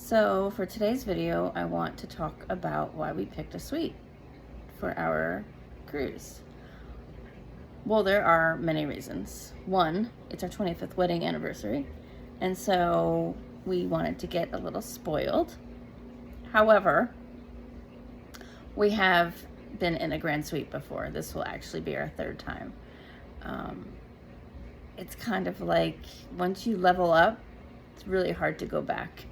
So for today's video, I want to talk about why we picked a suite for our cruise. Well, there are many reasons. One, it's our 25th wedding anniversary, and so we wanted to get a little spoiled. However, we have been in a grand suite before. This will actually be our third time. It's kind of like once you level up, it's really hard to go back.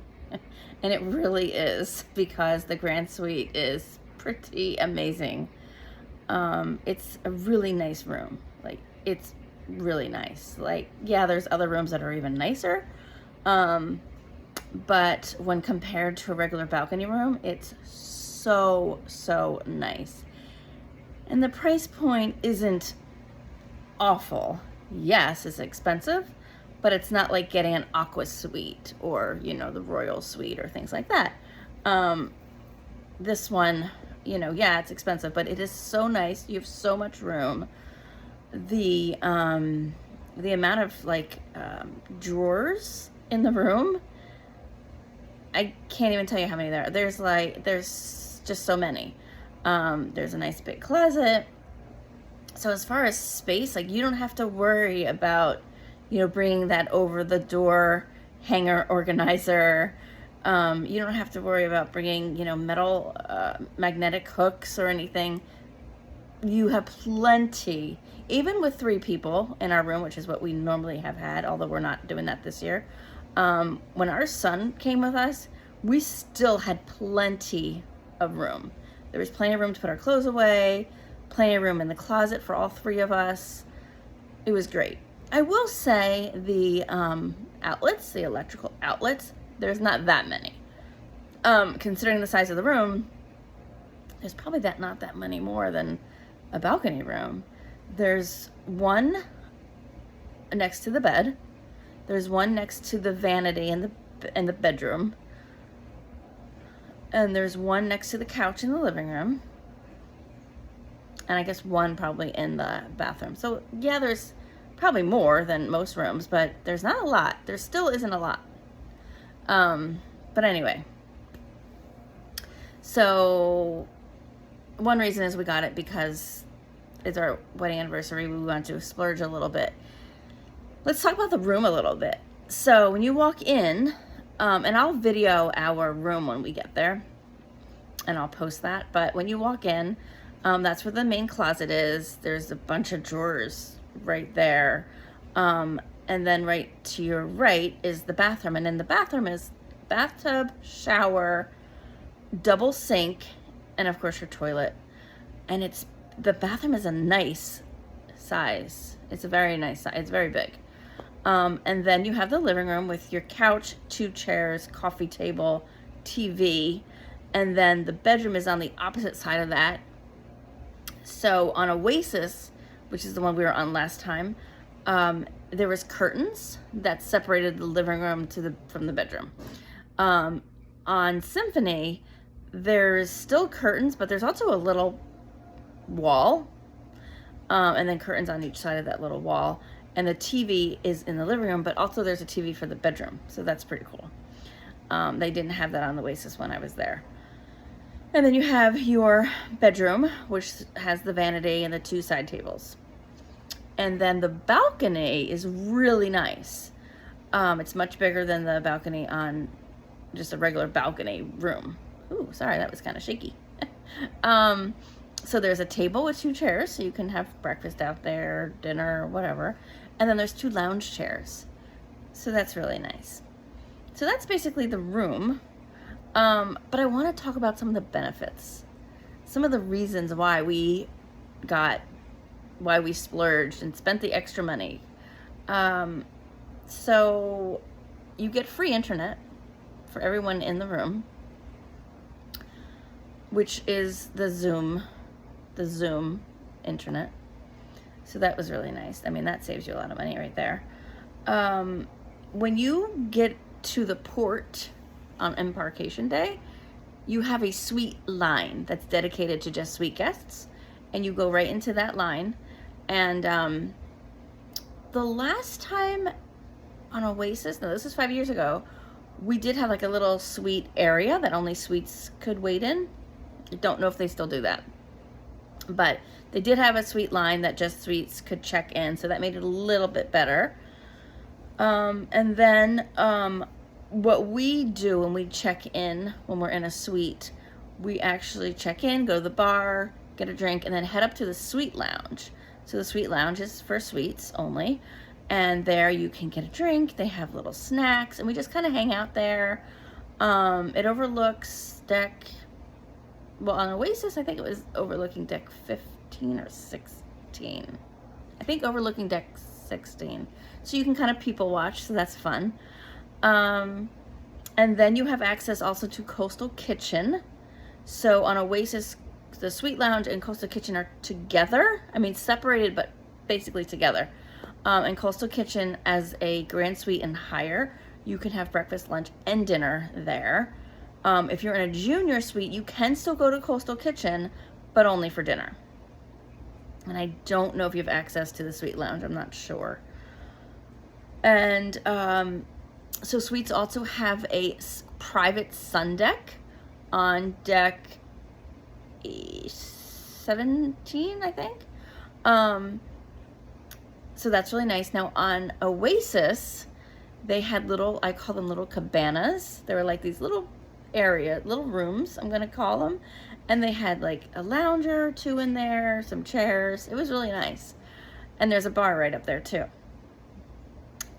And it really is, because the grand suite is pretty amazing. It's a really nice room. Like, it's really nice. Like, yeah, there's other rooms that are even nicer. But when compared to a regular balcony room, it's so nice. And the price point isn't awful. Yes, it's expensive, but it's not like getting an Aqua Suite or, the Royal Suite or things like that. This one, yeah, it's expensive, but it is so nice. You have so much room. The amount of drawers in the room, I can't even tell you how many there are. There's just so many. There's a nice big closet. So as far as space, you don't have to worry about, bringing that over the door hanger organizer. You don't have to worry about bringing, metal magnetic hooks or anything. You have plenty, even with 3 people in our room, which is what we normally have had, although we're not doing that this year. When our son came with us, we still had plenty of room. There was plenty of room to put our clothes away, plenty of room in the closet for all 3 of us. It was great. I will say the outlets, the electrical outlets, there's not that many. Considering the size of the room, there's probably not that many more than a balcony room. There's one next to the bed. There's one next to the vanity in the bedroom. And there's one next to the couch in the living room. And I guess one probably in the bathroom. So yeah, there's probably more than most rooms, but there's not a lot. There still isn't a lot. But anyway, so one reason is we got it because it's our wedding anniversary. We want to splurge a little bit. Let's talk about the room a little bit. So when you walk in, and I'll video our room when we get there, and I'll post that. But when you walk in, that's where the main closet is. There's a bunch of drawers right there. And then right to your right is the bathroom. And in the bathroom is bathtub, shower, double sink, and of course your toilet. And the bathroom is a nice size. It's a very nice size. It's very big. And then you have the living room with your couch, 2 chairs, coffee table, TV. And then the bedroom is on the opposite side of that. So on Oasis, which is the one we were on last time, there was curtains that separated the living room from the bedroom. On Symphony, there's still curtains, but there's also a little wall, and then curtains on each side of that little wall. And the TV is in the living room, but also there's a TV for the bedroom, so that's pretty cool. They didn't have that on the Oasis when I was there. And then you have your bedroom, which has the vanity and the 2 side tables. And then the balcony is really nice. It's much bigger than the balcony on just a regular balcony room. Ooh, sorry, that was kind of shaky. So there's a table with 2 chairs, so you can have breakfast out there, dinner, whatever. And then there's 2 lounge chairs. So that's really nice. So that's basically the room. But I want to talk about some of the benefits. Some of the reasons why we splurged and spent the extra money. So you get free internet for everyone in the room, which is the Zoom internet. So that was really nice. I mean, that saves you a lot of money right there. When you get to the port on embarkation day, you have a suite line that's dedicated to just suite guests, and you go right into that line. And the last time on Oasis, no, this is 5 years ago, We did have like a little suite area that only suites could wait in. I don't know if they still do that, but they did have a suite line that just suites could check in, so that made it a little bit better. And then what we do when we check in, when we're in a suite, we actually check in, go to the bar, get a drink, and then head up to the suite lounge. So the suite lounge is for suites only, and there you can get a drink. They have little snacks, and we just kind of hang out there. It overlooks deck, well, on Oasis, I think it was overlooking deck 15 or 16. I think overlooking deck 16. So you can kind of people watch, so that's fun. And then you have access also to Coastal Kitchen. So on Oasis, the Suite Lounge and Coastal Kitchen are together. I mean, separated, but basically together. And Coastal Kitchen, as a Grand Suite and higher, you can have breakfast, lunch, and dinner there. If you're in a junior suite, you can still go to Coastal Kitchen, but only for dinner. And I don't know if you have access to the Suite Lounge. I'm not sure. And so suites also have a private sun deck on deck 17, I think. So that's really nice. Now on Oasis, they had little, I call them little cabanas. They were like these little little rooms, I'm gonna call them. And they had like a lounger or two in there, some chairs. It was really nice. And there's a bar right up there too.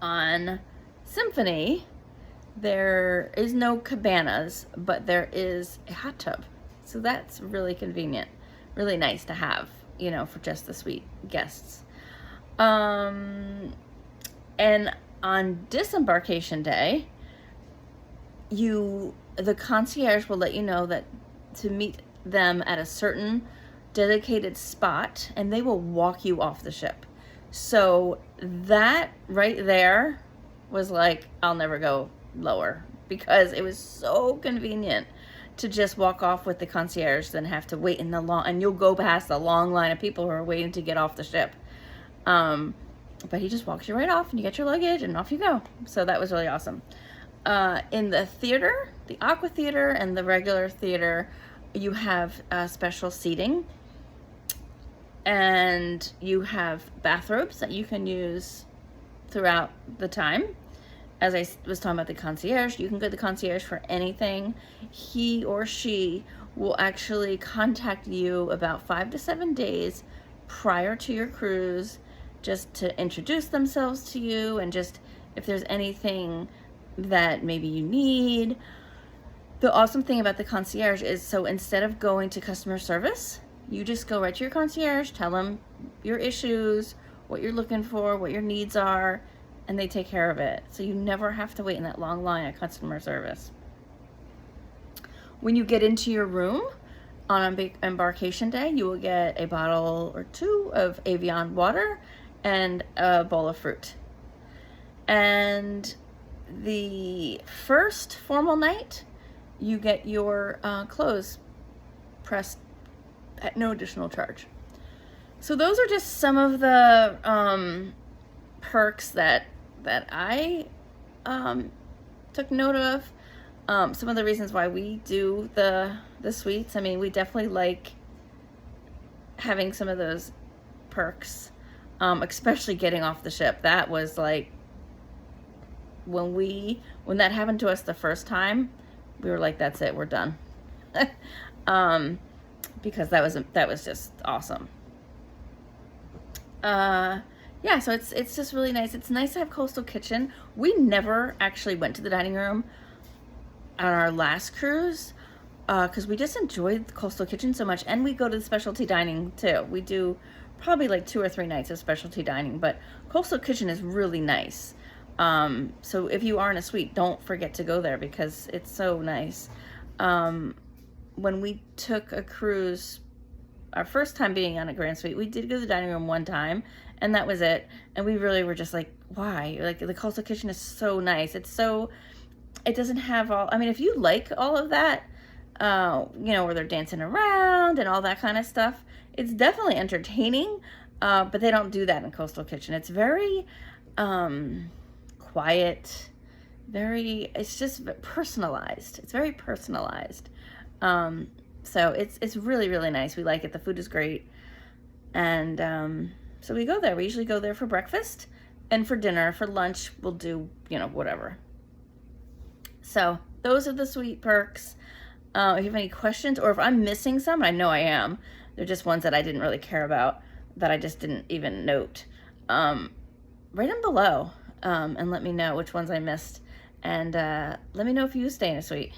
On Symphony, there is no cabanas, but there is a hot tub. So that's really convenient, really nice to have, you know, for just the suite guests. And on disembarkation day, the concierge will let you know that to meet them at a certain dedicated spot, and they will walk you off the ship. So that right there was like, I'll never go lower, because it was so convenient to just walk off with the concierge than have to wait in the long, and you'll go past the long line of people who are waiting to get off the ship. But he just walks you right off, and you get your luggage and off you go. So that was really awesome. In the theater, the Aqua Theater and the regular theater, you have special seating, and you have bathrobes that you can use throughout the time. As I was talking about the concierge, you can go to the concierge for anything. He or she will actually contact you about 5 to 7 days prior to your cruise, just to introduce themselves to you, and just if there's anything that maybe you need. The awesome thing about the concierge is, so instead of going to customer service, you just go right to your concierge, tell them your issues, what you're looking for, what your needs are, and they take care of it. So you never have to wait in that long line at customer service. When you get into your room on embarkation day, you will get a bottle or two of Evian water and a bowl of fruit. And the first formal night, you get your clothes pressed at no additional charge. So those are just some of the perks that I took note of. Some of the reasons why we do the suites. I mean, we definitely like having some of those perks, especially getting off the ship. That was like, when that happened to us the first time, we were like, that's it, we're done. Because that was just awesome. Yeah, so it's just really nice. It's nice to have Coastal Kitchen. We never actually went to the dining room on our last cruise, because we just enjoyed the Coastal Kitchen so much, and we go to the specialty dining too. We do probably like 2 or 3 nights of specialty dining, but Coastal Kitchen is really nice. So if you are in a suite, don't forget to go there, because it's so nice. When we took a cruise, our first time being on a Grand Suite, we did go to the dining room one time, and that was it. And we really were just like, why? Like, the Coastal Kitchen is so nice. It doesn't have all, I mean, if you like all of that, you know, where they're dancing around and all that kind of stuff, it's definitely entertaining, but they don't do that in Coastal Kitchen. It's very quiet, it's just personalized. It's very personalized. So it's really, really nice. We like it. The food is great. And so we go there. We usually go there for breakfast and for dinner. For lunch, we'll do, whatever. So those are the sweet perks. If you have any questions, or if I'm missing some, I know I am. They're just ones that I didn't really care about, that I just didn't even note. Write them below and let me know which ones I missed. And let me know if you stay in a suite.